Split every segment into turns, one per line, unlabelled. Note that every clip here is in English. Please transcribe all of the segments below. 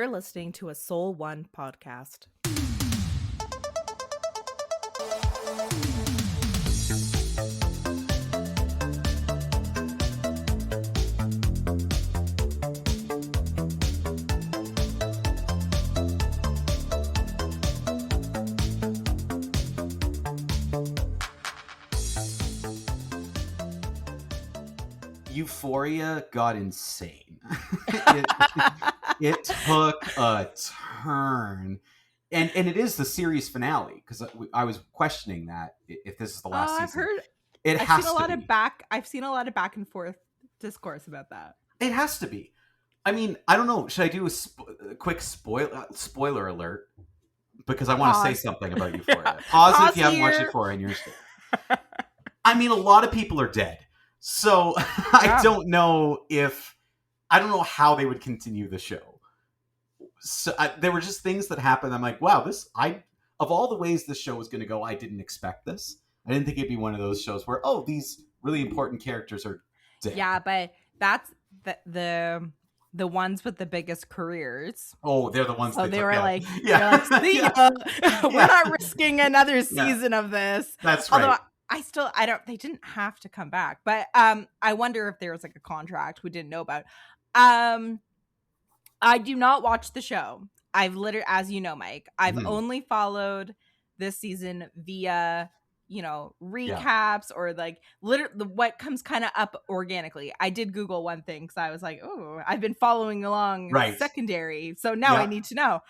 You're listening to a Soul One podcast.
Euphoria got insane. It took a turn, and it is the series finale, because I was questioning that if this is the last season.
I've heard.
It
I've
has
seen a
to
lot
be.
of back. I've seen a lot of back and forth discourse about that.
It has to be. I mean, I don't know. Should I do a quick spoiler alert? Because I want to say something about Euphoria. Pause it if you haven't watched Euphoria and you're scared. I mean, a lot of people are dead. So I don't know how they would continue the show. So there were just things that happened. I'm like, wow, of all the ways this show was going to go, I didn't expect this. I didn't think it'd be one of those shows where, these really important characters are dead.
Yeah, but that's the ones with the biggest careers.
Oh, they're the ones.
So they were like,
yeah,
we're not risking another season of this.
That's right.
Although they didn't have to come back, but I wonder if there was like a contract we didn't know about. I do not watch the show. I've literally, as you know, Mike, I've only followed this season via, recaps or like literally what comes kind of up organically. I did Google one thing because I was like, oh, I've been following along secondary. So now I need to know.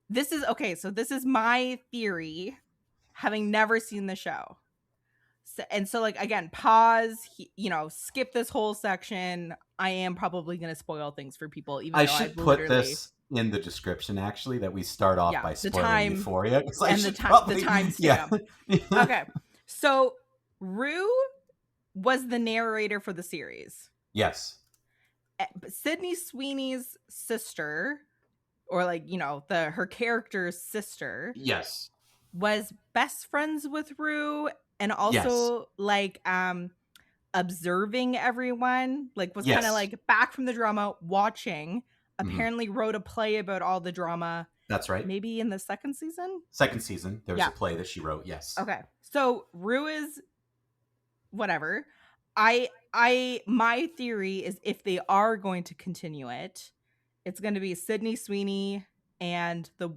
This is my theory, having never seen the show. So like, again, pause, skip this whole section. I am probably going to spoil things for people. Even
I should put this in the description, actually, that we start off by spoiling Euphoria.
And the time stamp.
Yeah.
Okay. So Rue was the narrator for the series.
Yes.
Sydney Sweeney's sister, or like, her character's sister.
Yes.
Was best friends with Rue and also like observing everyone, like was kind of like back from the drama watching, apparently wrote a play about all the drama.
That's right.
Maybe in the second season
there was a play that she wrote. Yes.
Okay, so Rue is whatever. My theory is, if they are going to continue it, it's going to be Sydney Sweeney and the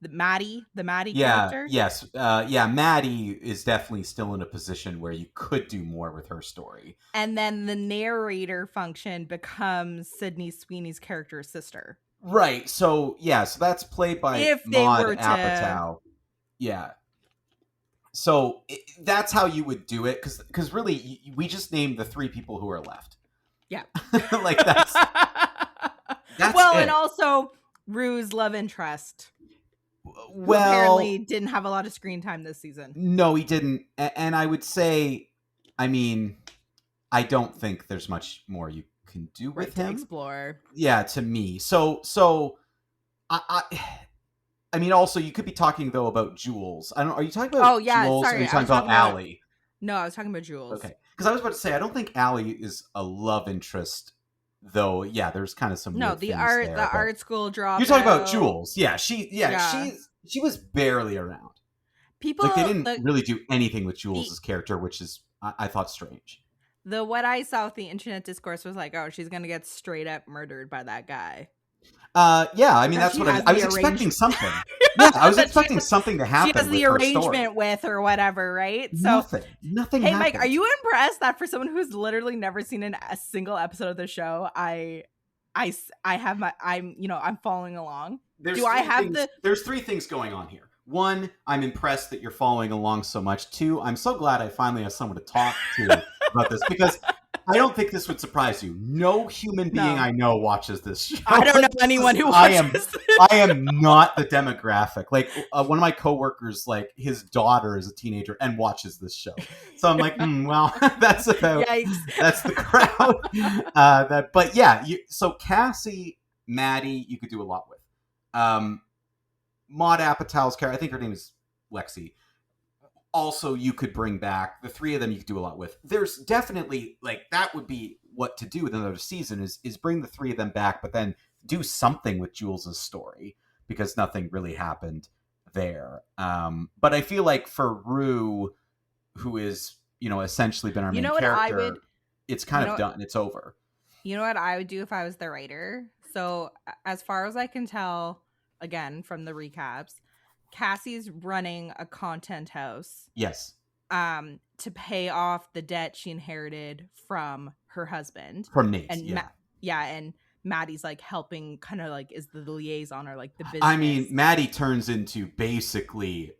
Maddie character.
Yes. Maddie is definitely still in a position where you could do more with her story. And
then the narrator function becomes Sydney Sweeney's character's sister.
Right. So that's played by Maud Apatow. Yeah. So that's how you would do it. Because really, we just named the three people who are left.
Yeah.
Like that's
well,
it.
And also Rue's love interest.
Well,
who apparently didn't have a lot of screen time this season.
No, he didn't. And I would say, I mean, I don't think there's much more you can do with him.
Explore.
Yeah, to me. So I mean, also you could be talking though about Jules. I don't. Are you talking about? Jules?
Sorry.
Or are you talking about Allie?
No, I was talking about Jules.
Okay, because I was about to say I don't think Allie is a love interest. Though, there's kind of some
the art school dropout.
You're talking about Jules, she was barely around.
People
like they didn't really do anything with Jules' character, which is I thought strange.
What I saw with the internet discourse was like, oh, she's gonna get straight up murdered by that guy.
I mean that's what I was expecting something. Yeah, I was expecting something to happen.
She has the arrangement with or whatever, right? So
nothing.
Hey,
happened.
Mike, are you impressed that for someone who's literally never seen a single episode of the show, I'm following along?
There's three things going on here. One, I'm impressed that you're following along so much. Two, I'm so glad I finally have someone to talk to about this, because I don't think this would surprise you. No human being I know watches this show.
I don't know anyone who watches
I am not the demographic. Like one of my coworkers, like his daughter is a teenager and watches this show. So I'm like, well, that's the crowd. So Cassie, Maddie, you could do a lot with. Maud Apatow's character, I think her name is Lexi. Also, you could bring back the three of them. You could do a lot with. There's definitely that would be what to do with another season is bring the three of them back, but then do something with Jules's story, because nothing really happened there. But I feel like for Rue, who is, essentially been our main character, it's kind of done. It's over.
You know what I would do if I was the writer? So as far as I can tell, again, from the recaps, Cassie's running a content house.
Yes.
To pay off the debt she inherited from her husband.
From Nate.
And and Maddie's like helping, kind of like is the liaison, or like the business.
I mean, Maddie turns into basically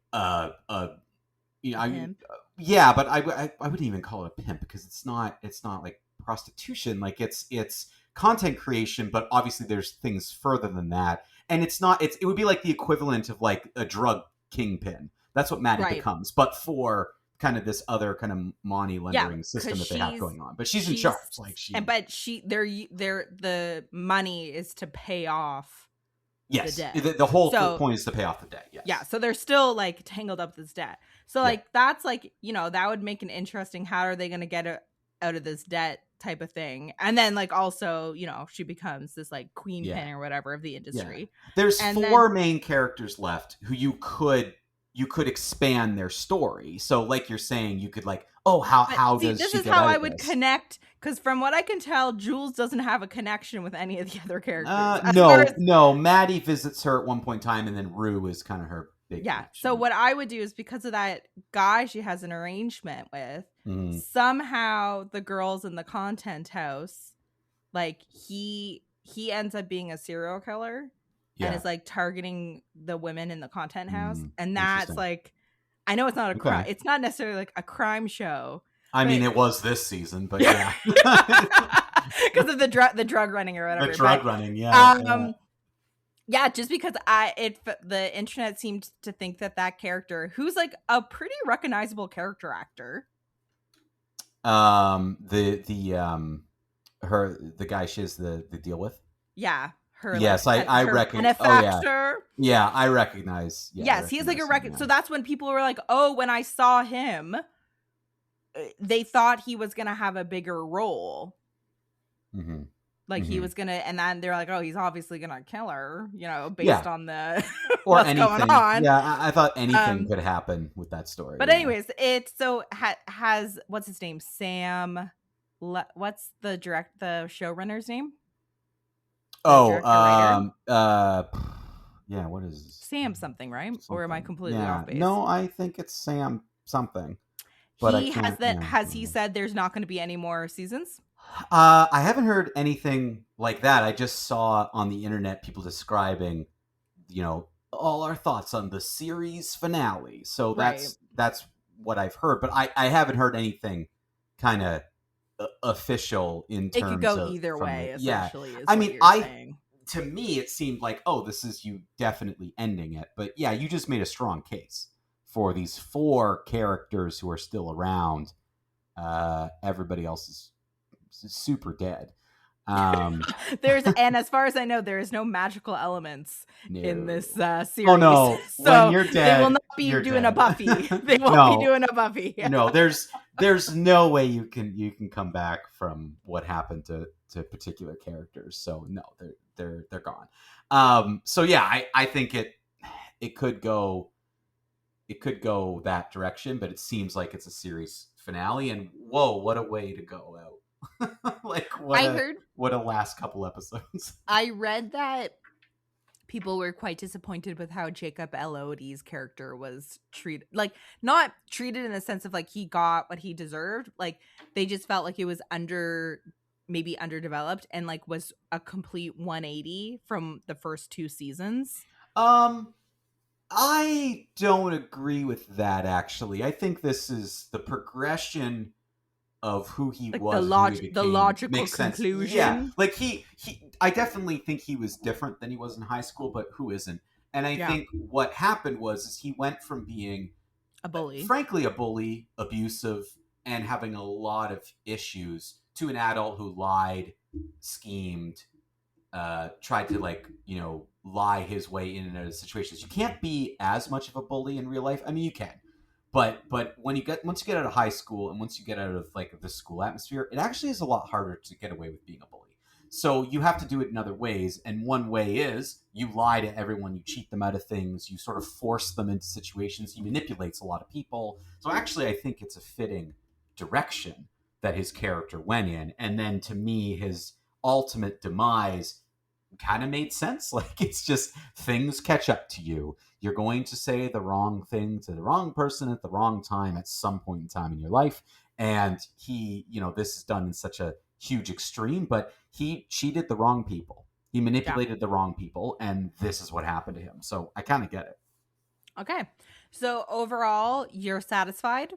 yeah, but I wouldn't even call it a pimp, because it's not like prostitution. Like it's content creation, but obviously there's things further than that. And it would be like the equivalent of like a drug kingpin. That's what Maddie becomes, but for kind of this other kind of money laundering system that they have going on. But she's in charge. Like the money is to pay off the debt. The whole point is to pay off the debt. Yes.
Yeah. So they're still like tangled up with this debt. So like that's like, that would make an interesting, how are they going to get out of this debt type of thing. And then like also, she becomes this like queen pin or whatever of the industry.
There's four main characters left who you could expand their story. So like you're saying, you could like, this is how I would
connect, because from what I can tell, Jules doesn't have a connection with any of the other characters.
No, Maddie visits her at one point in time, and then Rue is kind of her big connection.
So what I would do is, because of that guy she has an arrangement with, somehow the girls in the content house, like he ends up being a serial killer. And is like targeting the women in the content house. And that's like, I know it's not a crime. It's not necessarily like a crime show.
I mean, it was this season, but yeah.
Because of the drug running or whatever.
The drug running, yeah.
Yeah, just because the internet seemed to think that character, who's like a pretty recognizable character actor.
The guy she has the deal with?
Yeah.
Yes, I recognize. Yeah, I recognize. Yeah,
yes, he is like a record. So that's when people were like, "Oh, when I saw him, they thought he was gonna have a bigger role. Like he was gonna." And then they're like, "Oh, he's obviously gonna kill her," based on the
or what's anything going on. Yeah, I thought anything could happen with that story.
But anyways, it's so has what's his name? Sam. What's the showrunner's name?
Yeah, what is
Sam something, right? Or am I completely off base?
No, I think it's Sam something. But
has he said there's not going to be any more seasons?
I haven't heard anything like that. I just saw on the internet people describing, all our thoughts on the series finale. So that's what I've heard, but I haven't heard anything kind of official in terms of...
It could go either way, essentially.
I mean, to me, it seemed like, this is you definitely ending it. But yeah, you just made a strong case for these four characters who are still around. Everybody else is super dead.
And as far as I know, there is no magical elements in this series.
Oh no!
So
when you're dead,
they will not be doing a Buffy. They won't be doing a Buffy.
No, there's no way you can come back from what happened to particular characters. So no, they're gone. So yeah, I think it could go that direction, but it seems like it's a series finale, and whoa, what a way to go out. Like what a last couple episodes.
I read that people were quite disappointed with how Jacob Elordi's character was treated. Like, not treated in the sense of like he got what he deserved. Like, they just felt like it was maybe underdeveloped, and like was a complete 180 from the first two seasons.
I don't agree with that, actually. I think this is the progression of who he was,
the logical conclusion.
Yeah, like I definitely think he was different than he was in high school, but who isn't? And I think what happened is he went from being
a bully,
abusive, and having a lot of issues, to an adult who lied, schemed, tried to lie his way in and out of situations. You can't be as much of a bully in real life. I mean, you can, But once you get out of high school and once you get out of like the school atmosphere, it actually is a lot harder to get away with being a bully. So you have to do it in other ways, and one way is you lie to everyone, you cheat them out of things, you sort of force them into situations. He manipulates a lot of people. So actually, I think it's a fitting direction that his character went in, and then to me, his ultimate demise kind of made sense. Like, it's just things catch up to you. You're going to say the wrong thing to the wrong person at the wrong time at some point in time in your life. And he, this is done in such a huge extreme, but he cheated the wrong people. He manipulated the wrong people, and this is what happened to him. So I kind of get it.
Okay. So overall, you're satisfied?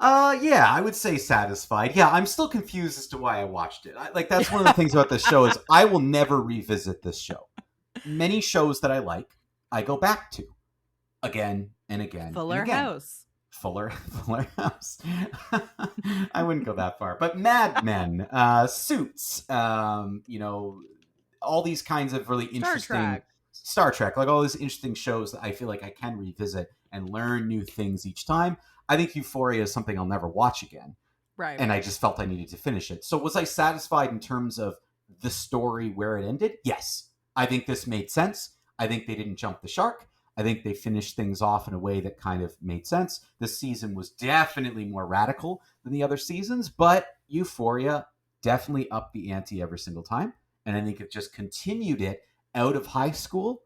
Yeah, I would say satisfied. Yeah, I'm still confused as to why I watched it. That's one of the things about this show is I will never revisit this show. Many shows that I like, I go back to again and again.
Fuller
and again.
House.
Fuller House. I wouldn't go that far, but Mad Men, Suits, all these kinds of really interesting Star Trek, like all these interesting shows that I feel like I can revisit and learn new things each time. I think Euphoria is something I'll never watch again.
Right.
And I just felt I needed to finish it. So was I satisfied in terms of the story where it ended? Yes. I think this made sense. I think they didn't jump the shark. I think they finished things off in a way that kind of made sense. This season was definitely more radical than the other seasons, but Euphoria definitely upped the ante every single time. And I think it just continued it out of high school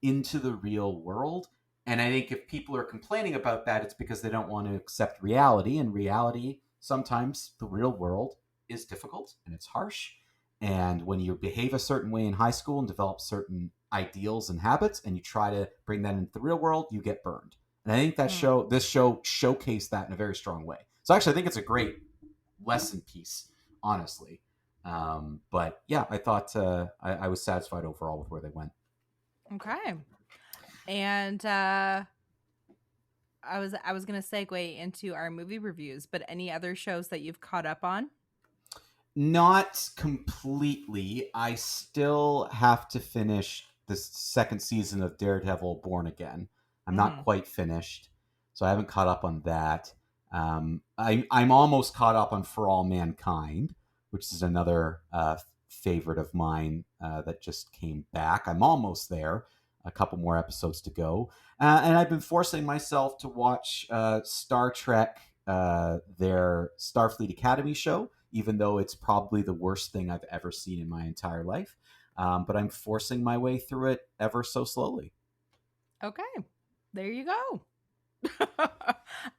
into the real world. And I think if people are complaining about that, it's because they don't want to accept reality. And reality, sometimes the real world is difficult and it's harsh. And when you behave a certain way in high school and develop certain ideals and habits, and you try to bring that into the real world, you get burned. And I think this show showcased that in a very strong way. So actually, I think it's a great lesson piece, honestly. But yeah, I thought I was satisfied overall with where they went.
Okay. And I was gonna segue into our movie reviews, but any other shows that you've caught up on?
Not completely. I still have to finish the second season of Daredevil Born Again. I'm not quite finished, so I haven't caught up on that. I'm almost caught up on For All Mankind, which is another favorite of mine that just came back. I'm almost there. A couple more episodes to go. And I've been forcing myself to watch Star Trek, their Starfleet Academy show, even though it's probably the worst thing I've ever seen in my entire life. But I'm forcing my way through it ever so slowly.
Okay. There you go.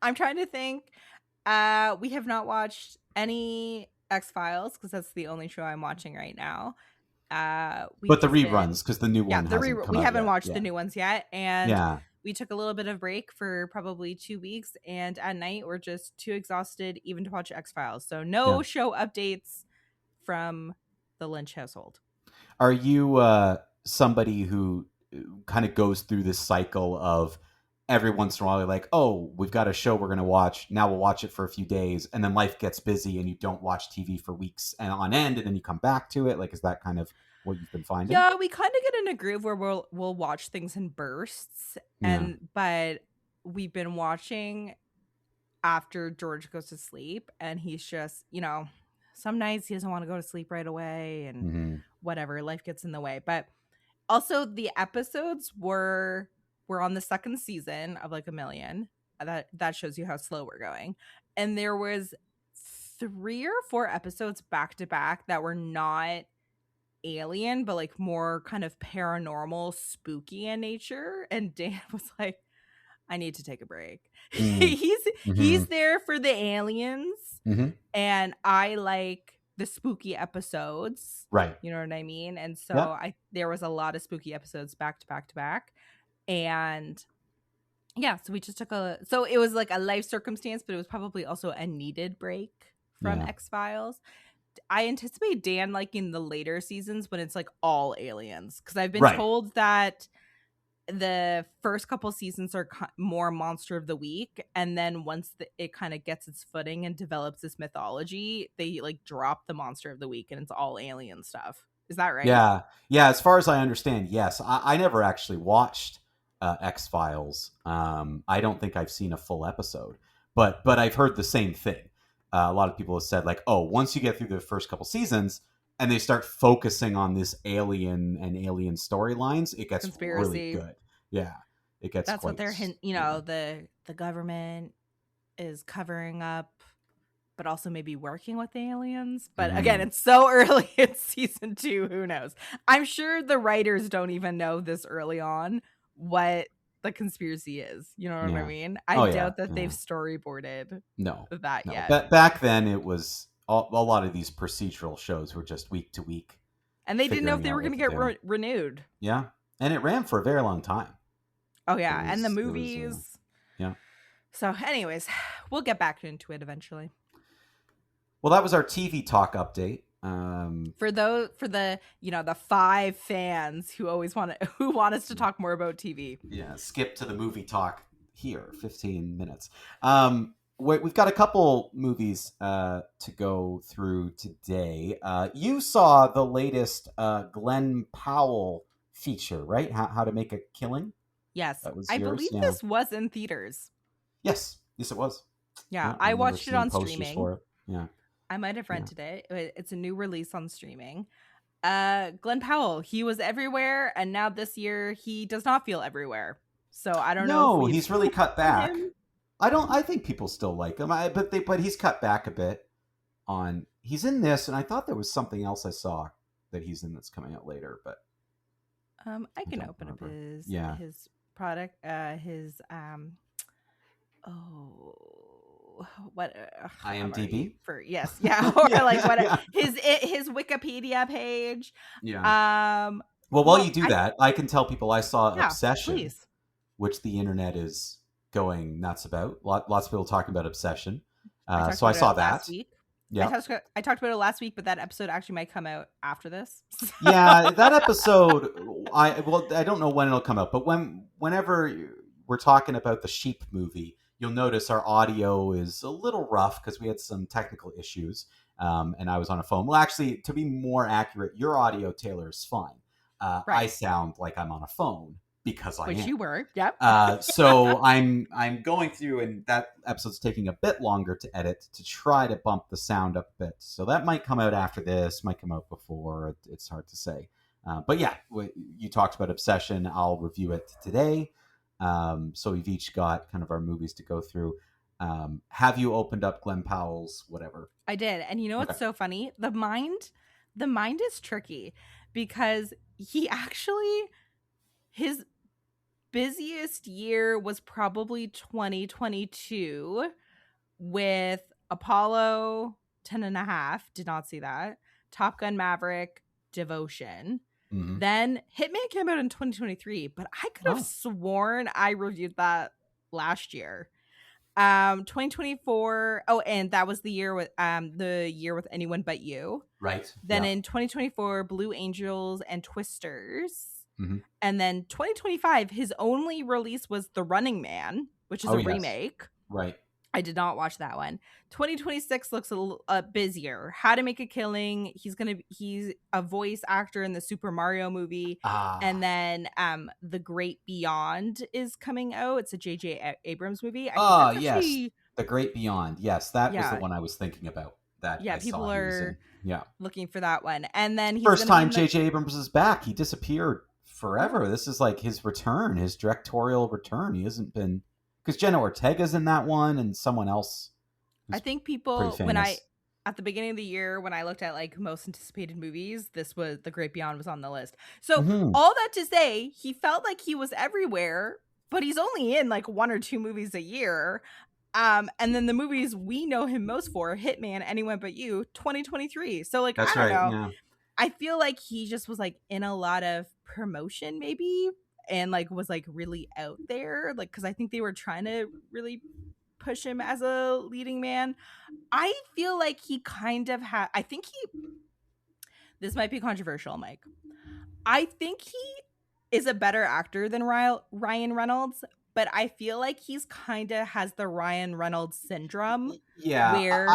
I'm trying to think. We have not watched any X-Files because that's the only show I'm watching right now.
But the reruns, because the new one hasn't come out.
We haven't
yet.
watched the new ones yet, and we took a little bit of break for probably 2 weeks, and at night we're just too exhausted even to watch X-Files. So no show updates from the Lynch household.
Are you somebody who kind of goes through this cycle of every once in a while, you're like, oh, we've got a show we're going to watch. Now we'll watch it for a few days. And then life gets busy and you don't watch TV for weeks and on end. And then you come back to it. Like, is that kind of what you've been finding?
Yeah, we kind of get in a groove where we'll watch things in bursts. But we've been watching after George goes to sleep. And he's just, some nights he doesn't want to go to sleep right away. And whatever, life gets in the way. But also the episodes were on the second season of like 1,000,000. That shows you how slow we're going. And there was 3 or 4 episodes back to back that were not alien, but like more kind of paranormal, spooky in nature. And Dan was like, I need to take a break. He's there for the aliens, and I like the spooky episodes.
Right.
You know what I mean? And so there was a lot of spooky episodes back to back to back. And so we just took so it was like a life circumstance, but it was probably also a needed break from X-Files. I anticipate Dan liking the later seasons when it's like all aliens, because I've been told that the first couple seasons are more monster of the week, and then once it kind of gets its footing and develops this mythology, they like drop the monster of the week and it's all alien stuff. Is that right?
Yeah. As far as I understand, yes. I never actually watched X-Files. I don't think I've seen a full episode, but I've heard the same thing. A lot of people have said like, oh, once you get through the first couple seasons and they start focusing on this alien and alien storylines, it gets really good. Yeah, it gets.
That's what they're the government is covering up, but also maybe working with the aliens. But again, it's so early in season 2. Who knows? I'm sure the writers don't even know this early on what the conspiracy is. You know what I mean? I doubt that they've storyboarded that yet.
Back then, it was a lot of these procedural shows were just week to week.
And they didn't know if they were going to get renewed.
Yeah. And it ran for a very long time.
Oh, yeah. And the movies.
Yeah.
So anyways, we'll get back into it eventually.
Well, that was our TV talk update.
For the 5 fans who always want us to talk more about TV.
Yeah, skip to the movie talk here, 15 minutes. We've got a couple movies to go through today. You saw the latest Glen Powell feature, right? How to Make a Killing?
Yes, I believe this was in theaters.
Yes, it was.
Yeah, I watched it on streaming.
For it. Yeah.
I might have rented it. It's a new release on streaming. Glen Powell, he was everywhere, and now this year he does not feel everywhere. So I don't know.
No, he's really cut back. I think people still like him. But he's cut back a bit on. He's in this, and I thought there was something else I saw that he's in that's coming out later. But
I can open up his product. What
IMDb
or what his Wikipedia page.
Yeah. Well, while you do that, I can tell people I saw Obsession, which the internet is going nuts about. Lots of people talking about Obsession. So I saw that. Last week.
Yeah, I talked about it last week, but that episode actually might come out after this.
Yeah, that episode. I don't know when it'll come out, but whenever we're talking about the Sheep movie, you'll notice our audio is a little rough because we had some technical issues, and I was on a phone. Well, actually, to be more accurate, your audio, Taylor, is fine. Right. I sound like I'm on a phone because I am.
Which you were, yep.
So I'm going through, and that episode's taking a bit longer to edit to try to bump the sound up a bit. So that might come out after this, might come out before. It's hard to say. But yeah, you talked about Obsession. I'll review it today. So we've each got kind of our movies to go through. Have you opened up Glen Powell's whatever?
I did. And you know what's so funny? The mind is tricky because he actually, his busiest year was probably 2022 with Apollo 10.5. Did not see that. Top Gun Maverick, Devotion. Mm-hmm. Then Hitman came out in 2023, but I could have sworn I reviewed that last year. 2024. Oh, and that was the year with Anyone But You.
Right.
Then in 2024, Blue Angels and Twisters. Mm-hmm. And then 2025, his only release was The Running Man, which is a remake.
Right.
I did not watch that one. 2026 looks a little busier. How to Make a Killing. He's a voice actor in the Super Mario movie. And then The Great Beyond is coming out. It's a J.J. Abrams movie.
Yes. The Great Beyond. Yes, that was the one I was thinking about.
People are looking for that one. And then
first time J.J. Abrams is back. He disappeared forever. This is like his return, his directorial return. He hasn't been... Because Jenna Ortega's in that one and someone else.
I think people, at the beginning of the year, when I looked at like most anticipated movies, The Great Beyond was on the list. So all that to say, he felt like he was everywhere, but he's only in like 1 or 2 movies a year. And then the movies we know him most for, Hitman, Anyone But You, 2023. So like,
that's
I don't know.
Yeah.
I feel like he just was like in a lot of promotion maybe. And like was like really out there, like because I think they were trying to really push him as a leading man. I feel like he kind of had. I think this might be controversial, Mike. I think he is a better actor than Ryan Reynolds, but I feel like he's kind of has the Ryan Reynolds syndrome.
Yeah,
where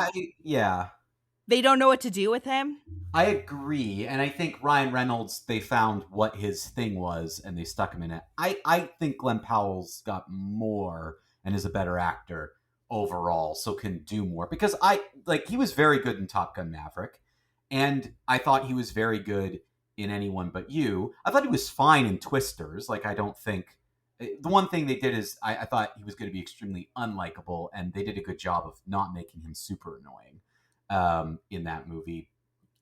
they don't know what to do with him.
I agree, and I think Ryan Reynolds, they found what his thing was, and they stuck him in it. I think Glen Powell's got more and is a better actor overall, so can do more. Because he was very good in Top Gun Maverick, and I thought he was very good in Anyone But You. I thought he was fine in Twisters. Like, I don't think... The one thing they did is I thought he was going to be extremely unlikable, and they did a good job of not making him super annoying in that movie.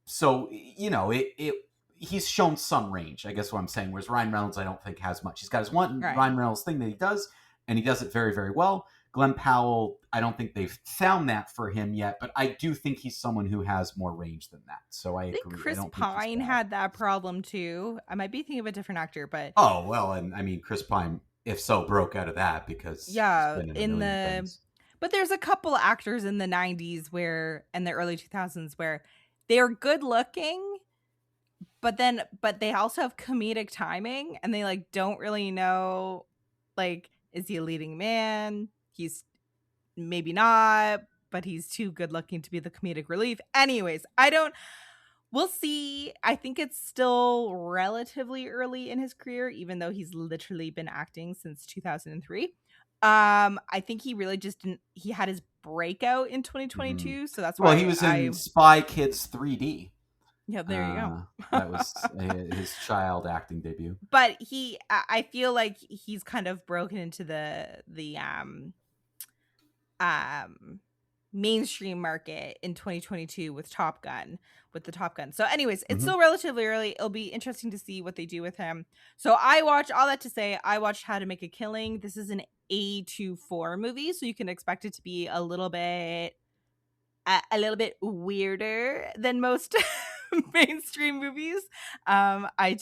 So, he's shown some range, I guess what I'm saying. Whereas Ryan Reynolds, I don't think has much. He's got his one Ryan Reynolds thing that he does, and he does it very, very well. Glen Powell, I don't think they've found that for him yet, but I do think he's someone who has more range than that. So I agree.
Chris Pine had that problem too. I might be thinking of a different actor, but
oh well, and I mean Chris Pine, if so, broke out of that because he's been in things.
But there's a couple actors in the 90s and the early 2000s where they're good looking, but they also have comedic timing, and they like don't really know, like, is he a leading man? He's maybe not, but he's too good looking to be the comedic relief. Anyways, we'll see. I think it's still relatively early in his career, even though he's literally been acting since 2003. I think he really just didn't. He had his breakout in 2022, so that's why.
Well, he was in Spy Kids 3D.
Yeah, there you go.
That was his child acting debut.
But I feel like he's kind of broken into the mainstream market in 2022 with the Top Gun. So anyways, it's still relatively early. It'll be interesting to see what they do with him. So I watched How to Make a Killing. This is an A24 movie, so you can expect it to be a little bit weirder than most mainstream movies. I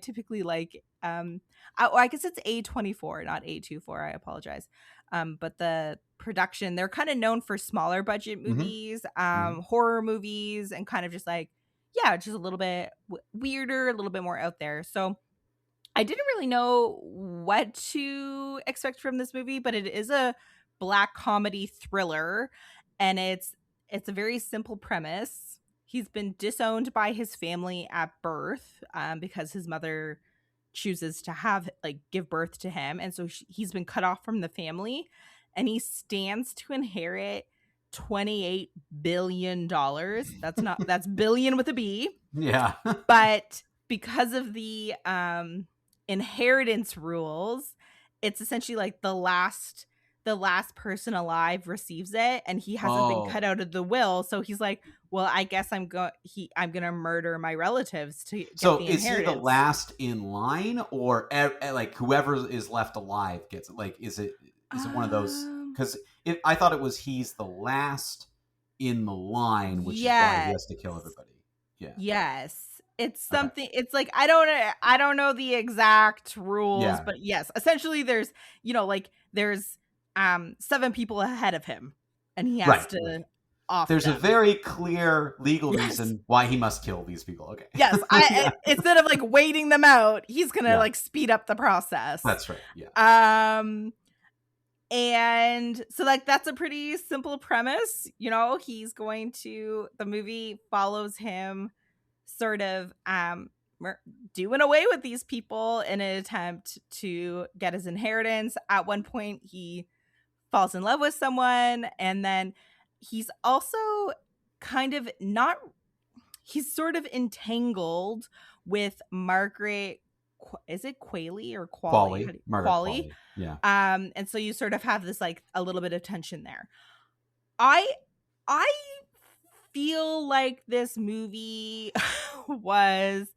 typically like I guess it's A24, not A24. I apologize. But the production, they're kind of known for smaller budget movies, horror movies, and kind of just like, just a little bit weirder, a little bit more out there. So I didn't really know what to expect from this movie, but it is a black comedy thriller, and it's a very simple premise. He's been disowned by his family at birth because his mother chooses to give birth to him, and so he's been cut off from the family, and he stands to inherit $28 billion. That's billion with a B.
Yeah.
But because of the inheritance rules, it's essentially like the last person alive receives it, and he hasn't been cut out of the will. So he's like, well, I guess I'm gonna murder my relatives to get the inheritance.
So is he the last in line, or like whoever is left alive gets it? Like, is it one of those? Because I thought it was he's the last in the line, which is why he has to kill everybody. Yeah.
Yes. It's something. Okay. It's like I don't know the exact rules, but yes, essentially there's there's 7 people ahead of him, and he has to off.
There's a very clear legal reason why he must kill these people. Okay.
Yes, instead of like waiting them out, he's gonna like speed up the process.
That's right. Yeah.
And so like that's a pretty simple premise. The movie follows him sort of doing away with these people in an attempt to get his inheritance. At one point he falls in love with someone, and then he's also he's sort of entangled with Margaret. Is it Qualley or Qualley?
Qualley. Yeah.
And so you sort of have this like a little bit of tension there. I feel like this movie was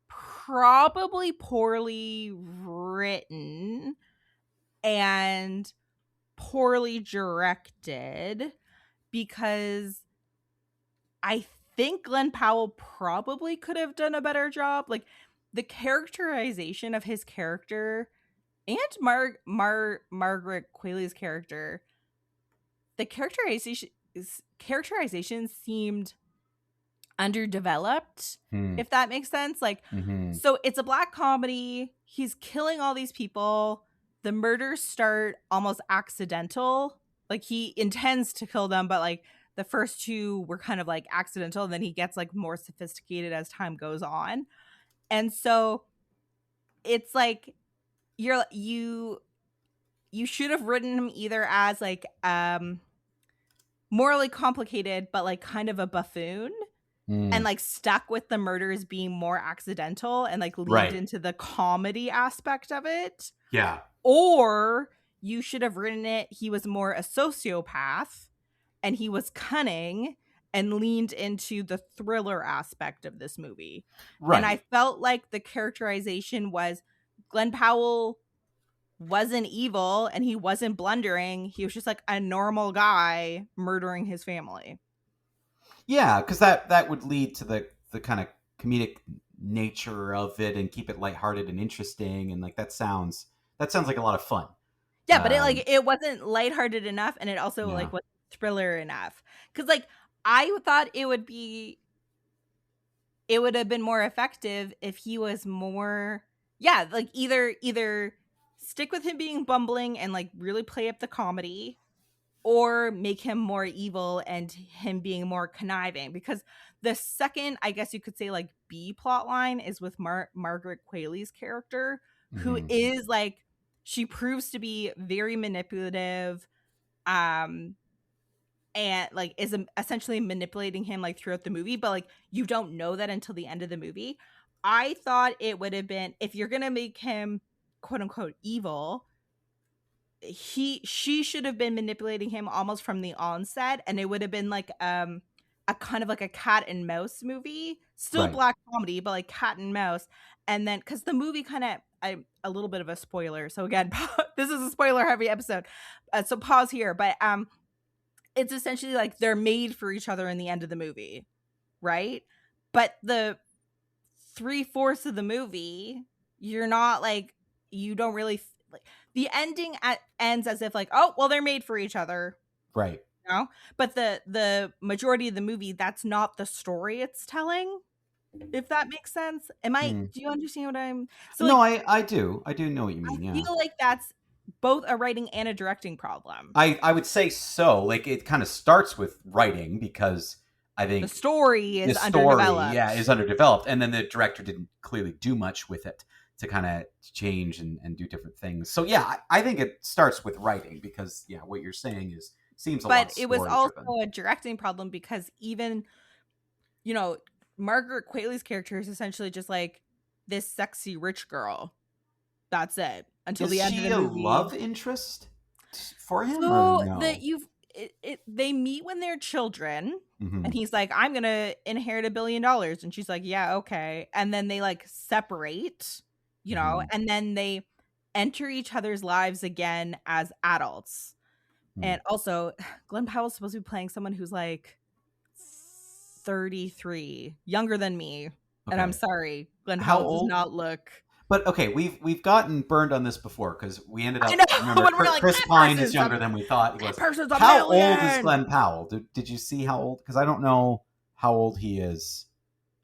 probably poorly written and poorly directed, because I think Glen Powell probably could have done a better job. Like the characterization of his character and Margaret Qualley's character, the characterization seemed underdeveloped, if that makes sense. Like, so it's a black comedy. He's killing all these people. The murders start almost accidental. Like he intends to kill them, but like the first two were kind of like accidental, and then he gets like more sophisticated as time goes on. And so it's like you should have written him either as like morally complicated but like kind of a buffoon, and like stuck with the murders being more accidental and like leaned into the comedy aspect of it.
Yeah.
Or you should have written it he was more a sociopath and he was cunning and leaned into the thriller aspect of this movie. Right. And I felt like the characterization was Glen Powell wasn't evil and he wasn't blundering. He was just like a normal guy murdering his family.
Yeah, because that would lead to the kind of comedic nature of it and keep it lighthearted and interesting, and like that sounds like a lot of fun.
Yeah, but it wasn't lighthearted enough, and it also like wasn't thriller enough. Because like I thought it would have been more effective if he was more like either stick with him being bumbling and like really play up the comedy, or make him more evil and him being more conniving. Because the second, I guess you could say, like B plot line is with Margaret Qualley's character, who is like, she proves to be very manipulative, and like is essentially manipulating him like throughout the movie, but like you don't know that until the end of the movie. I thought it would have been, if you're gonna make him quote unquote evil, she should have been manipulating him almost from the onset, and it would have been like a kind of like a cat and mouse movie, still black comedy, but like cat and mouse. And then because the movie kind of, a little bit of a spoiler, so again, this is a spoiler heavy episode, so pause here, but it's essentially like they're made for each other in the end of the movie, right? But the 3/4 of the movie, you're not like, you don't really like, the ending ends as if like, oh well, they're made for each other,
right?
You know? But the majority of the movie, that's not the story it's telling, if that makes sense. Do you understand what I'm
so no, like, I do know what you mean.
I feel like that's both a writing and a directing problem.
I would say so. Like, it kind of starts with writing, because I think
the story is underdeveloped.
Yeah, is underdeveloped, and then the director didn't clearly do much with it to kind of change and do different things. So yeah, I think it starts with writing, because what you're saying seems a lot. But
it was also a directing problem, because even Margaret Qualley's character is essentially just like this sexy rich girl. That's it until the end of the movie.
Is she a love interest for him?
So that they meet when they're children, and he's like, I'm gonna inherit $1 billion, and she's like, yeah, okay. And then they like separate, and then they enter each other's lives again as adults. And also, Glen Powell's supposed to be playing someone who's like 33, younger than me. Okay. And I'm sorry, Glen Powell does not look.
But okay, we've gotten burned on this before, because we ended up. Remember, Chris Pine is younger than we thought he was. How old is Glen Powell? Did you see how old? Because I don't know how old he is.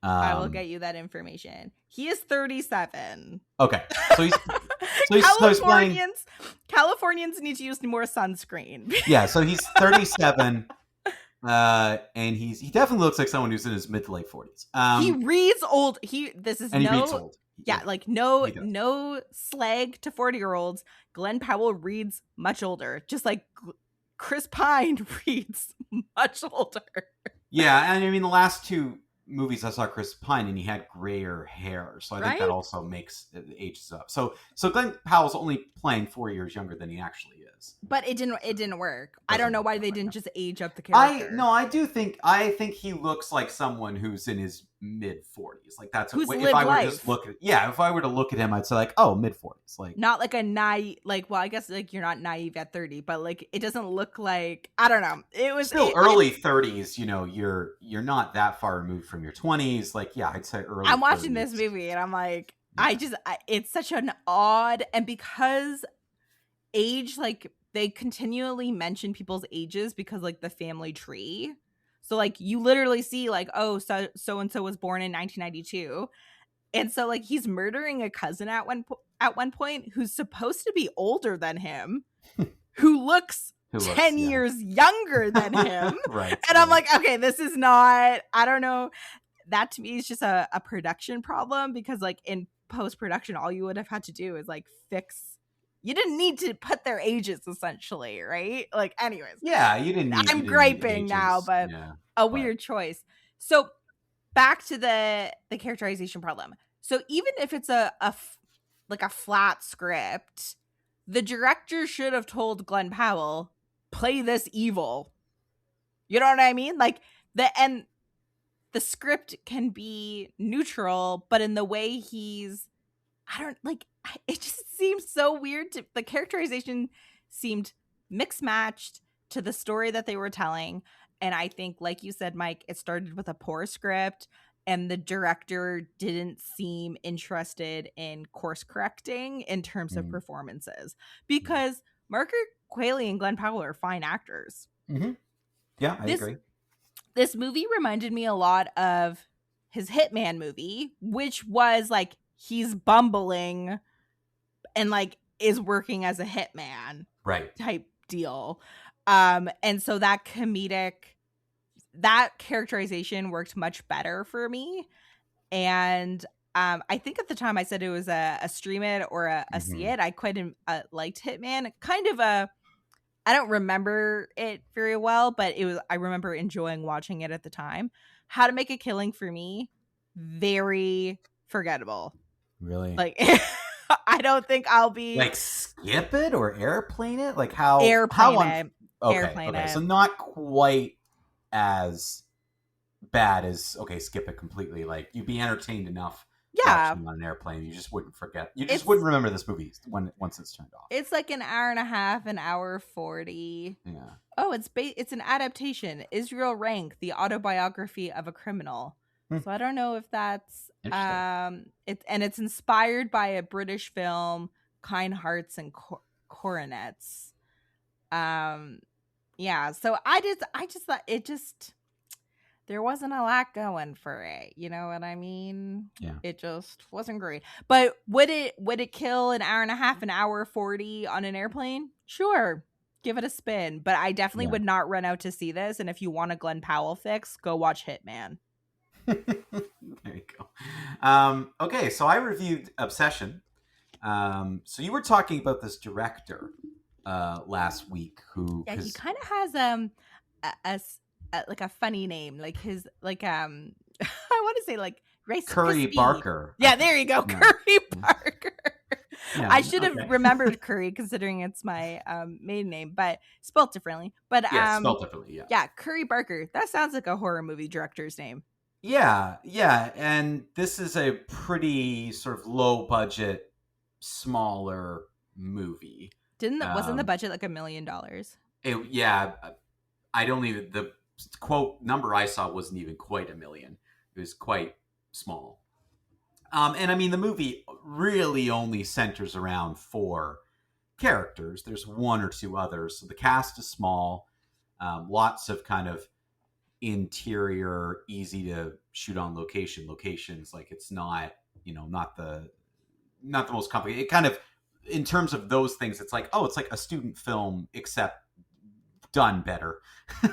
I will get you that information. He is 37.
Okay, so he's playing.
Californians need to use more sunscreen.
Yeah, so he's 37. And he definitely looks like someone who's in his mid to late 40s.
He reads old. He reads old. Yeah, like no slag to 40-year-olds. Glen Powell reads much older, just like Chris Pine reads much older.
Yeah, and I mean, the last two movies I saw Chris Pine, and he had grayer hair, so I think that also makes it ages up. So Glen Powell's only playing 4 years younger than he actually is.
But it didn't work. I don't know why they didn't just age up the character.
I think he looks like someone who's in his mid 40s. Like, that's
who's if I were life.
Just look at if I were to look at him, I'd say like, oh, mid 40s. Like,
not like a naive, like, well, I guess like you're not naive at 30, but like it doesn't look like, I don't know. It was
still early 30s, you're not that far removed from your 20s. Like, yeah, I'd say early.
I'm watching
30s.
This movie and I'm like, it's such an odd, and because age, like, they continually mention people's ages because like the family tree. So like you literally see like, oh, so and so was born in 1992. And so like he's murdering a cousin at one point who's supposed to be older than him, who looks 10 years younger than him.
Right.
And I'm like, okay, this is not, I don't know. That to me is just a production problem, because like in post-production, all you would have had to do is like fix. You didn't need to put their ages, essentially, right? Like, anyways.
Yeah, you didn't need.
I'm griping now, but weird choice. So back to the characterization problem. So even if it's a flat script, the director should have told Glen Powell, play this evil. You know what I mean? Like the script can be neutral, but in the way it just seems so weird the characterization seemed mixed matched to the story that they were telling. And I think, like you said, Mike, it started with a poor script, and the director didn't seem interested in course correcting in terms of performances, because Margaret Qualley and Glen Powell are fine actors.
Mm-hmm. Yeah, I agree.
This movie reminded me a lot of his Hitman movie, which was like he's bumbling and like is working as a hitman,
right,
type deal. And so that characterization worked much better for me. And I think at the time I said it was a stream it or a see it. I quite liked Hitman. Kind of I don't remember it very well, but I remember enjoying watching it at the time. How to Make a Killing, for me, very forgettable.
Really?
Like, I don't think I'll be
like skip it or airplane it. Like how
airplane it.
Okay. So not quite as bad as skip it completely. Like you'd be entertained enough.
Yeah,
watching on an airplane, you just wouldn't forget. You just wouldn't remember this movie once it's turned off.
It's like an hour and a half, an hour 40.
Yeah.
Oh, it's an adaptation. Israel Rank, the autobiography of a criminal. So I don't know if that's it's inspired by a British film, Kind Hearts and Coronets. Yeah. So I just thought it just. There wasn't a lot going for it. You know what I mean?
Yeah.
It just wasn't great. But would it kill an hour and a half, an hour 40 on an airplane? Sure. Give it a spin. But I definitely would not run out to see this. And if you want a Glen Powell fix, go watch Hitman.
There you go. Okay, so I reviewed Obsession. So you were talking about this director last week who...
Yeah, he kind of has like a funny name, like his I want to say like
Curry Barker.
Yeah, there you go, yeah. Curry Barker. Yeah, I should have remembered Curry, considering it's my maiden name, but spelled differently. But
spelled differently. Yeah.
Yeah, Curry Barker. That sounds like a horror movie director's name.
Yeah, and this is a pretty sort of low budget, smaller movie.
Wasn't the budget like $1 million?
I don't even the quote number I saw wasn't even quite $1 million. It was quite small. And I mean, the movie really only centers around 4 characters. There's 1 or 2 others. So the cast is small. Lots of kind of interior, easy to shoot on locations. Like it's not, not the most complicated. It kind of, in terms of those things, it's like, it's like a student film, except done better.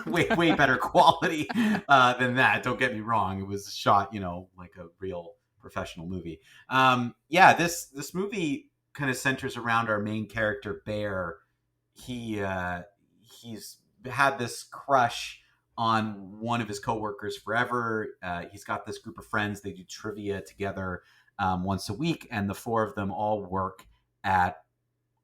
way better quality than that. Don't get me wrong. It was shot, like a real professional movie. This movie kind of centers around our main character, Bear. He's had this crush on one of his coworkers forever. He's got this group of friends. They do trivia together once a week, and the 4 of them all work at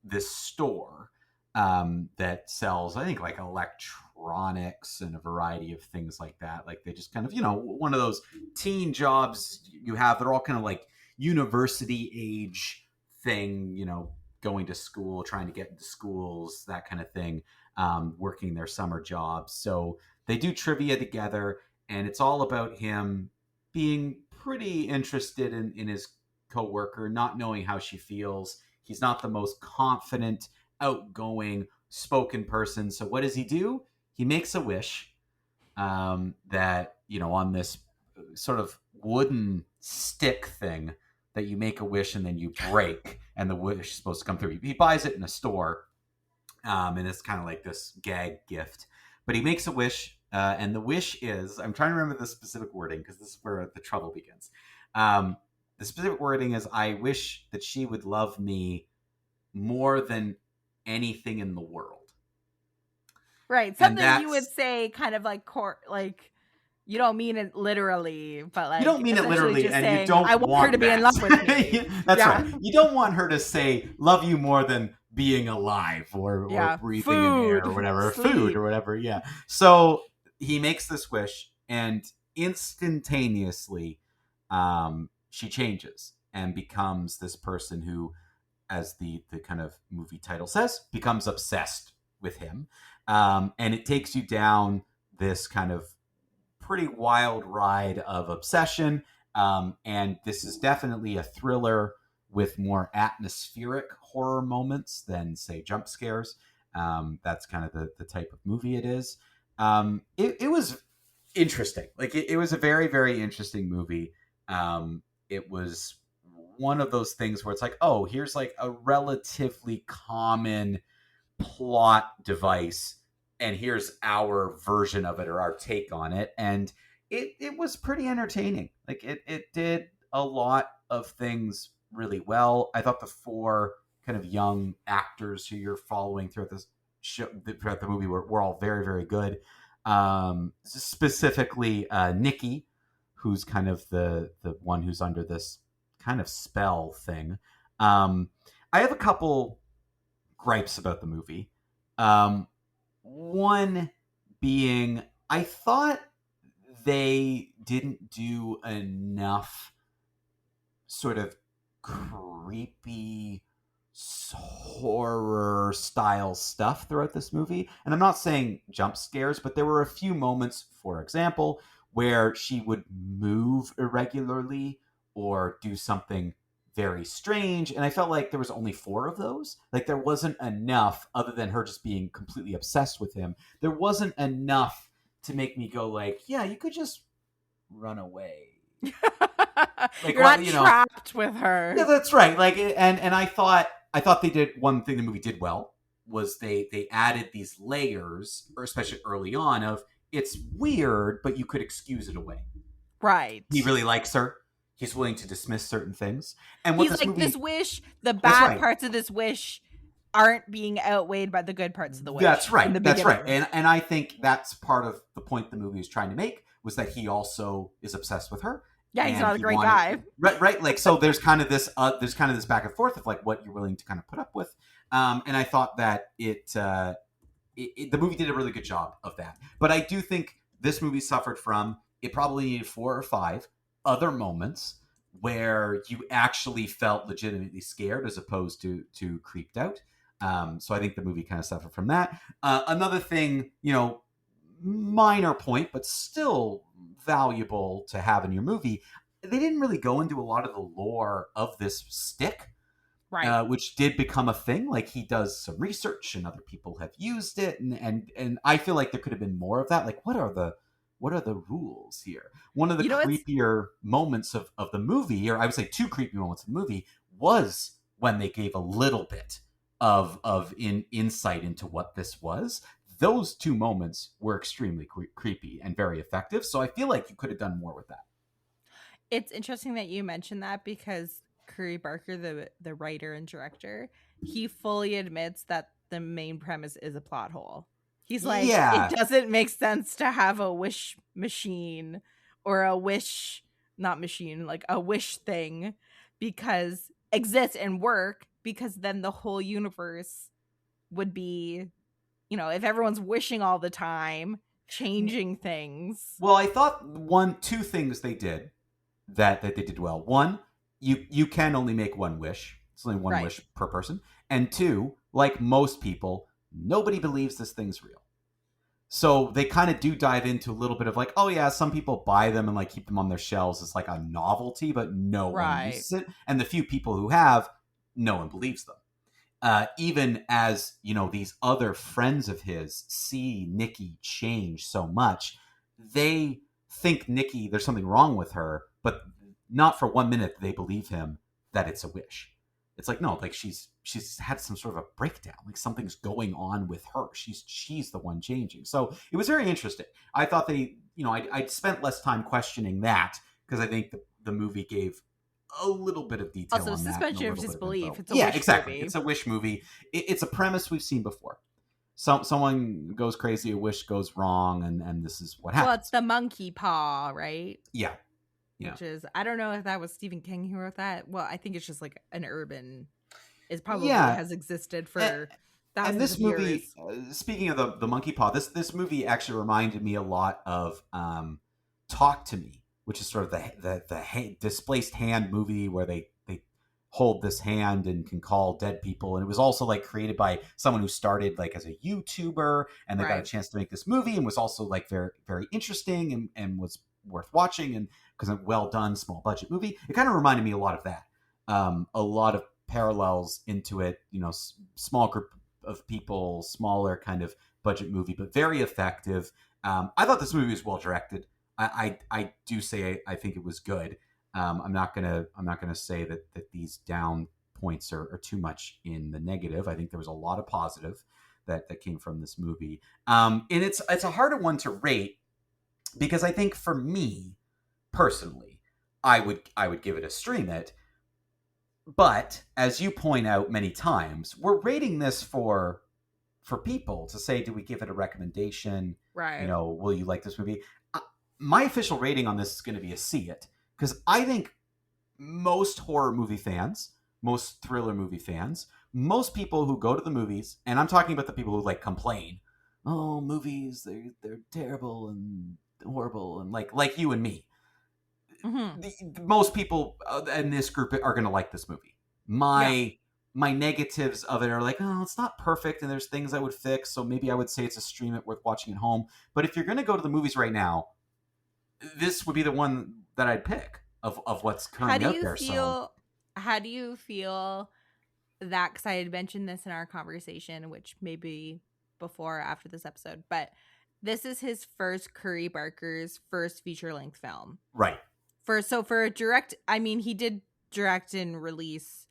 this store that sells, I think, like electronics and a variety of things like that. Like they just kind of, one of those teen jobs you have. They're all kind of like university age thing, going to school, trying to get into schools, that kind of thing, working their summer jobs. So they do trivia together, and it's all about him being pretty interested in his coworker, not knowing how she feels. He's not the most confident, outgoing, spoken person. So what does he do? He makes a wish that, on this sort of wooden stick thing that you make a wish and then you break, and the wish is supposed to come through. He buys it in a store, And it's kind of like this gag gift. But he makes a wish, and the wish is, I'm trying to remember the specific wording because this is where the trouble begins. The specific wording is, I wish that she would love me more than anything in the world.
Right. Something you would say kind of like you don't mean it literally, but like
you don't mean it literally,
just
and
saying,
you don't
I want her to be in love with me.
That's right. You don't want her to say love you more than being alive or breathing in air or whatever, food or whatever. Yeah. So he makes this wish, and instantaneously, she changes and becomes this person who, as the kind of movie title says, becomes obsessed with him. And it takes you down this kind of pretty wild ride of obsession. And this is definitely a thriller with more atmospheric horror moments than, say, jump scares. That's kind of the type of movie it is. It was interesting. Like, it was a very, very interesting movie. It was one of those things where it's like, oh, here's like a relatively common plot device, and here's our version of it or our take on it. And it was pretty entertaining. Like, it did a lot of things really well. I thought the four kind of young actors who you're following throughout this show, throughout the movie, were all very, very good. Specifically, Nikki, who's kind of the one who's under this kind of spell thing. I have a couple gripes about the movie. One being, I thought they didn't do enough sort of creepy horror style stuff throughout this movie. And I'm not saying jump scares, but there were a few moments, for example, where she would move irregularly or do something very strange, and I felt like there was only 4 of those. Like, there wasn't enough, other than her just being completely obsessed with him, there wasn't enough to make me go like, yeah, you could just run away.
Like, you're not trapped with her.
Yeah, that's right. Like, and I thought they did one thing the movie did well, was they added these layers, or especially early on, of it's weird, but you could excuse it away.
Right.
He really likes her. He's willing to dismiss certain things. And what
he's like, this wish, the bad parts of this wish aren't being outweighed by the good parts of the wish.
That's right. That's right. And I think that's part of the point the movie is trying to make, was that he also is obsessed with her.
Yeah, he's not a great guy.
Right. Like, so there's kind of this back and forth of like what you're willing to kind of put up with. And I thought that the movie did a really good job of that. But I do think this movie suffered from, it probably needed 4 or 5 other moments where you actually felt legitimately scared as opposed to creeped out. So I think the movie kind of suffered from that. Another thing, minor point, but still valuable to have in your movie, they didn't really go into a lot of the lore of this stick,
right?
Which did become a thing. Like, he does some research and other people have used it. And I feel like there could have been more of that. Like, what are the rules here? One of the creepier moments of the movie, or I would say 2 creepy moments of the movie, was when they gave a little bit of insight into what this was. Those 2 moments were extremely creepy and very effective. So I feel like you could have done more with that.
It's interesting that you mentioned that, because Curry Barker, the writer and director, he fully admits that the main premise is a plot hole. He's like, It doesn't make sense to have a wish machine or a wish, not machine, like a wish thing, because exist and work, because then the whole universe would be, if everyone's wishing all the time, changing things.
Well, I thought 2 things they did that they did well. 1, you can only make 1 wish. It's only 1 wish per person. And 2, like most people, nobody believes this thing's real. So they kind of do dive into a little bit of like, oh yeah, some people buy them and like keep them on their shelves as like a novelty, but no one uses it. And the few people who have, no one believes them. Even as, these other friends of his see Nikki change so much, they think Nikki, there's something wrong with her, but not for 1 minute they believe him that it's a wish. It's like, no, like she's had some sort of a breakdown. Like something's going on with her. She's the one changing. So it was very interesting. I thought they, I spent less time questioning that because I think the movie gave a little bit of detail
also
on that.
Suspension of disbelief. It's a
yeah,
wish
exactly.
movie.
It's a wish movie. It's a premise we've seen before. Someone goes crazy, a wish goes wrong, and this is what happens.
Well, it's the monkey paw, right?
Yeah.
Which is, I don't know if that was Stephen King who wrote that. Well, I think it's just like an urban, it probably has existed for thousands
and this
of
movie,
years.
Speaking of the monkey paw, this movie actually reminded me a lot of Talk to Me, which is sort of the displaced hand movie where they hold this hand and can call dead people. And it was also like created by someone who started like as a YouTuber, and they got a chance to make this movie, and was also like very, very interesting and was worth watching, and because a well done small budget movie. It kind of reminded me a lot of that. A lot of parallels into it, small group of people, smaller kind of budget movie, but very effective. I thought this movie was well directed. I do say I think it was good. I'm not gonna say that these down points are too much in the negative. I think there was a lot of positive that came from this movie. And it's a harder one to rate because I think for me personally, I would give it a stream it. But as you point out many times, we're rating this for people to say, do we give it a recommendation?
Right.
Will you like this movie? My official rating on this is going to be a see it, because I think most horror movie fans, most thriller movie fans, most people who go to the movies, and I'm talking about the people who like complain, oh, movies, they're terrible and horrible, and like you and me. Mm-hmm. Most people in this group are going to like this movie. My negatives of it are like, oh, it's not perfect, and there's things I would fix, so maybe I would say it's a stream it worth watching at home. But if you're going to go to the movies right now, this would be the one that I'd pick of what's currently out there.
How do you feel that, because I had mentioned this in our conversation, which maybe before or after this episode, but this is his first, Curry Barker's first feature-length film.
Right.
For a direct, I mean, he did direct and release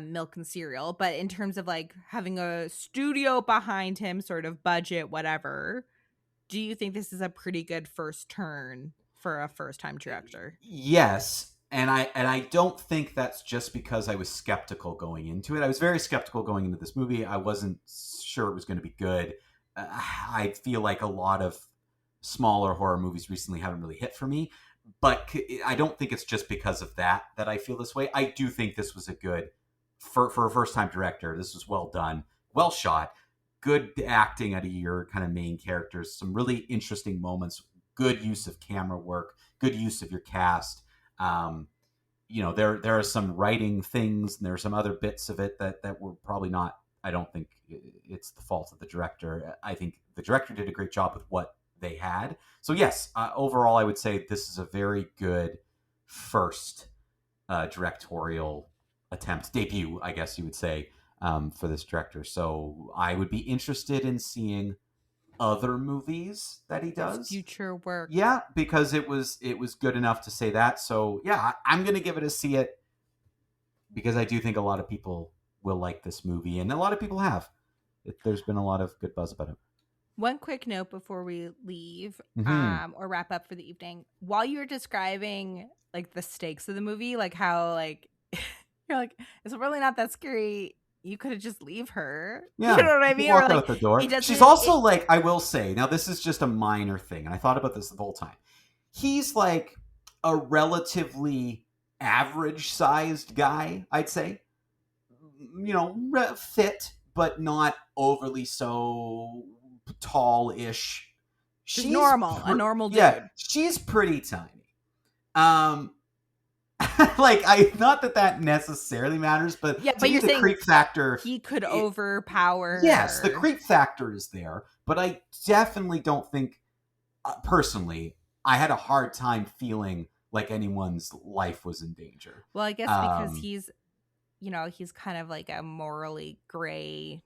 Milk and Cereal, but in terms of like having a studio behind him, sort of budget, whatever, do you think this is a pretty good first turn for a first-time director?
Yes, and I don't think that's just because I was skeptical going into it. I was very skeptical going into this movie. I wasn't sure it was going to be good. I feel like a lot of smaller horror movies recently haven't really hit for me, but I don't think it's just because of that I feel this way. I do think this was a good, for a first-time director, this was well done, well shot, good acting out of your kind of main characters, some really interesting moments, good use of camera work, good use of your cast. There are some writing things, and there are some other bits of it that were probably not. I don't think it's the fault of the director. I think the director did a great job with what they had. So yes, overall, I would say this is a very good first directorial attempt, debut, I guess you would say, for this director. So I would be interested in seeing other movies that he does,
future work.
Yeah, because it was good enough to say that. So yeah, I'm gonna give it a see it, because I do think a lot of people will like this movie, and a lot of people have. There's been a lot of good buzz about it.
One quick note before we leave, or wrap up for the evening. While you were describing like the stakes of the movie, like how like you're like, it's really not that scary. You could have just leave her.
Yeah,
you know what I mean?
Walk out the door. She's also like, I will say, now this is just a minor thing, and I thought about this the whole time. He's like a relatively average-sized guy, I'd say. Fit, but not overly so tall-ish.
She's normal, a normal dude.
Yeah, she's pretty tiny. Not that necessarily matters, but
yeah, but you're
the creep factor,
he could overpower.
Yes,
her.
The creep factor is there, but I definitely don't think, personally, I had a hard time feeling like anyone's life was in danger.
Well, I guess because he's, he's kind of like a morally gray,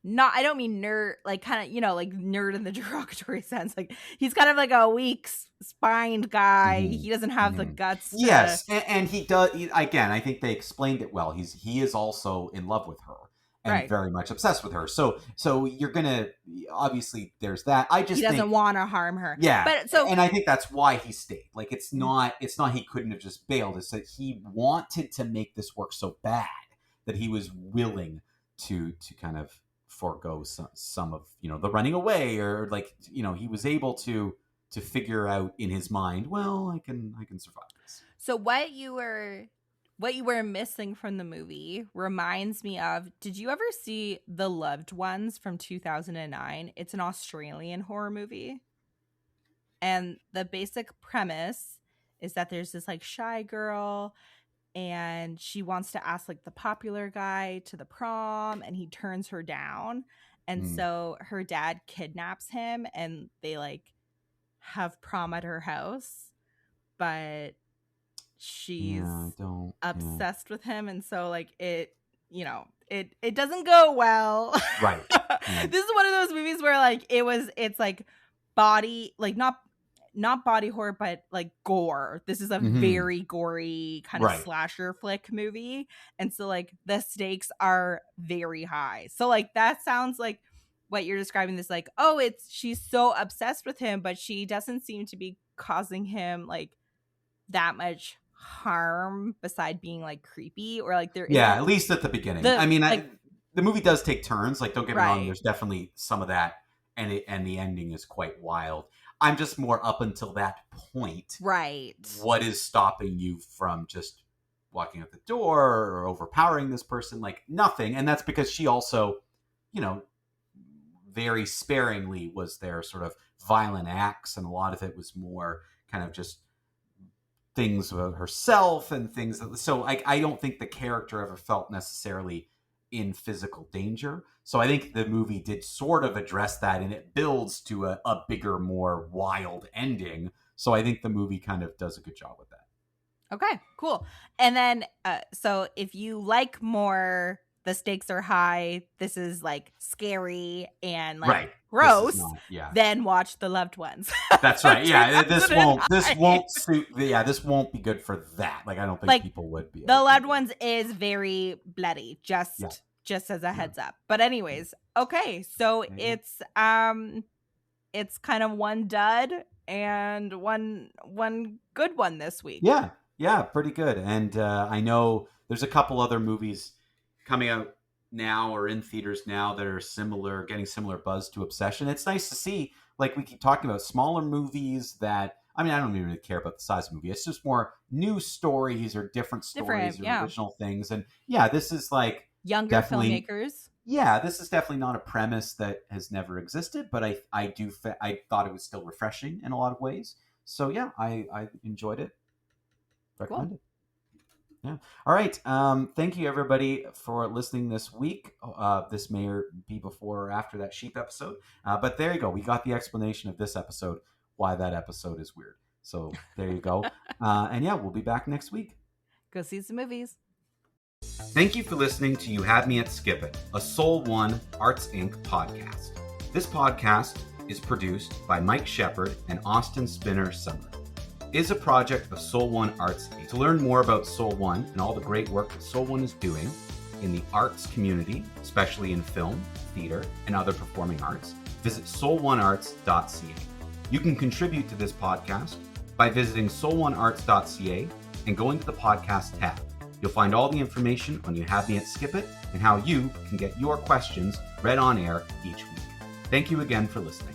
not, I don't mean nerd, like kind of, like nerd in the derogatory sense. Like he's kind of like a weak spined guy. He doesn't have the guts to...
Yes, and he does, again, I think they explained it well. He is also in love with her and very much obsessed with her. So you're gonna, obviously there's that. I just
he doesn't want to harm her.
Yeah,
but so,
and I think that's why he stayed. Like it's not he couldn't have just bailed. It's that he wanted to make this work so bad that he was willing to kind of forego some of the running away, or like he was able to figure out in his mind, well, I can survive this.
So what you were missing from the movie reminds me of, did you ever see The Loved Ones from 2009? It's an Australian horror movie. And the basic premise is that there's this like shy girl, and she wants to ask like the popular guy to the prom, and he turns her down. And so her dad kidnaps him, and they like have prom at her house, but she's obsessed with him, and so like it doesn't go well.
Right.
This is one of those movies where like it's like body, like not body horror, but like gore. This is a very gory kind of slasher flick movie, and so like the stakes are very high. So like that sounds like what you're describing, this like, oh, she's so obsessed with him, but she doesn't seem to be causing him like that much harm beside being like creepy, or like there
at least at the beginning. I mean, the movie does take turns, like don't get me wrong, there's definitely some of that, and the ending is quite wild. I'm just more up until that point.
Right.
What is stopping you from just walking out the door or overpowering this person? Like nothing. And that's because she also, very sparingly was there sort of violent acts, and a lot of it was more kind of just things about herself and things. So I don't think the character ever felt necessarily in physical danger. So I think the movie did sort of address that, and it builds to a bigger, more wild ending. So I think the movie kind of does a good job with that.
Okay, cool. And then, so if you like more, the stakes are high, this is like scary and like gross, then watch The Loved Ones.
That's right. Yeah, this won't be good for that. Like I don't think like, people would be.
The Loved Ones is very bloody, just as a heads up. But anyways, okay, so it's kind of one dud and one good one this week.
Yeah, pretty good. And I know there's a couple other movies coming out now or in theaters now that are getting similar buzz to Obsession. It's nice to see, like we keep talking about, smaller movies that, I mean, I don't even really care about the size of the movie. It's just more new stories or different stories or original things. And this is like
younger filmmakers.
Yeah, this is definitely not a premise that has never existed, but I thought it was still refreshing in a lot of ways. So yeah, I enjoyed it. Recommend it. Yeah. All right. Thank you everybody for listening this week. This may be before or after that sheep episode, but there you go. We got the explanation of this episode, why that episode is weird. So there you go. And we'll be back next week.
Go see some movies.
Thank you for listening to You Had Me at Skip It, a Soul One Arts Inc. podcast. This podcast is produced by Mike Shepard and Austin Spinner Summer. It is a project of Soul One Arts Inc. To learn more about Soul One and all the great work that Soul One is doing in the arts community, especially in film, theater, and other performing arts, visit soul1arts.ca. You can contribute to this podcast by visiting soul1arts.ca and going to the podcast tab. You'll find all the information on You Had Me at Skip It and how you can get your questions read on air each week. Thank you again for listening.